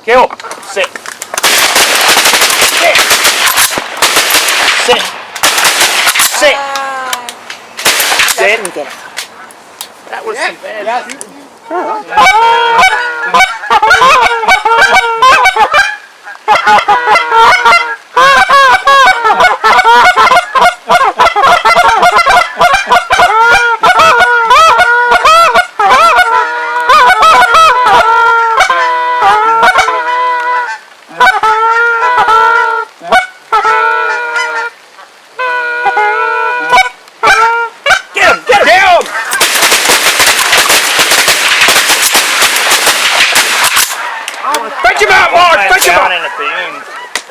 Kill. Sit. Sit. Sit. Sit. Sit. That was some bad shooting.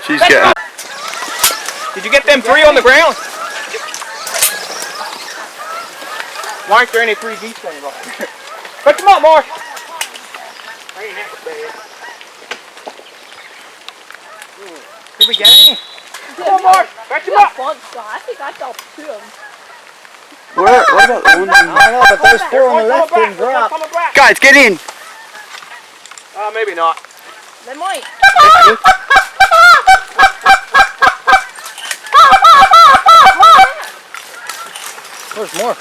She's getting. Did you get them 3 on the ground? Why aren't there any 3 geese running around? Fetch them up, Mark! Did we get any? Come on, Mark! Fetch them up! I think I got 2 of them. What about the one? I don't know, but those 4 on the left didn't drop. Guys, get in! Maybe not. They might. There's more.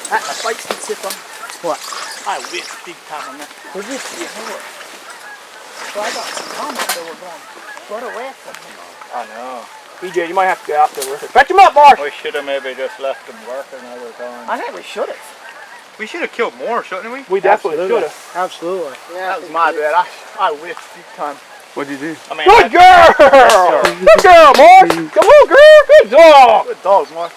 The spikes can sit on. What? I whipped big time on that. Where'd you see it? So I got some comments that were going right away from him. I know. PJ, you might have to go out there with it. Fetch him up, Mark! We should have maybe just left them work another time. I think we should have. We should have killed more, shouldn't we? We definitely should have. Absolutely. Yeah, that was my bad. I whipped big time. What'd you do? I mean, Good girl! Good girl, Mark! Come on, girl! Good dog! Good dog, Mark.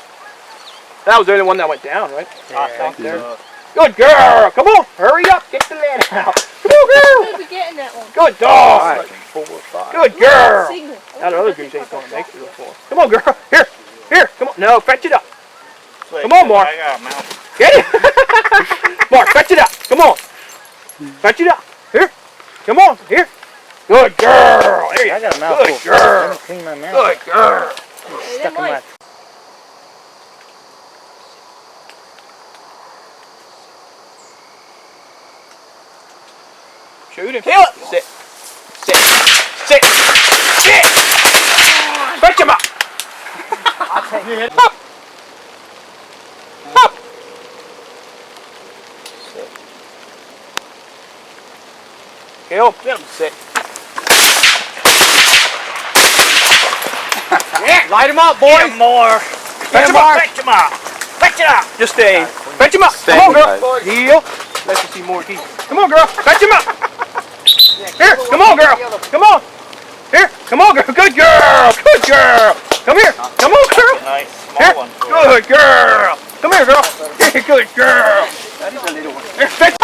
That was the only one that went down, right? I think so. Good girl! Come on! Hurry up! Get the lead out! Come on, girl! Who'd be getting that one? Good dog! Right. 4 or 5. Good girl! Signal. That other goose ain't gonna make it before. Come on, girl! Here! Here! Come on! No, fetch it up! Come on, Mark! I got a mouth. Get it! Mark, fetch it up! Come on! Fetch it up! Here! Come on! Here! Good girl! There you I got a mouthful. Good girl! Clean my mouth. Good girl! Stuck in my... Shoot him! Kill it! Sit! Sit! Sit! Sit! Fetch him up! I'll take it. Up! Up! Sit. Kill! Get him! Sit! Yeah. Light him up, boys! Get more! Fetch him up! Fetch him up! Fetch it up! Just stay. Fetch him up! Stay, Come on, girl! guys. Heel! Let you see more geese. Come on, girl! Fetch him up! Here! Come on, girl! Come on! Here! Come on, girl! Good girl! Good girl! Come here! Come on, girl! Nice Here! small one. Good girl! Come here, girl! Here, good girl! That is a little one. Here, fetch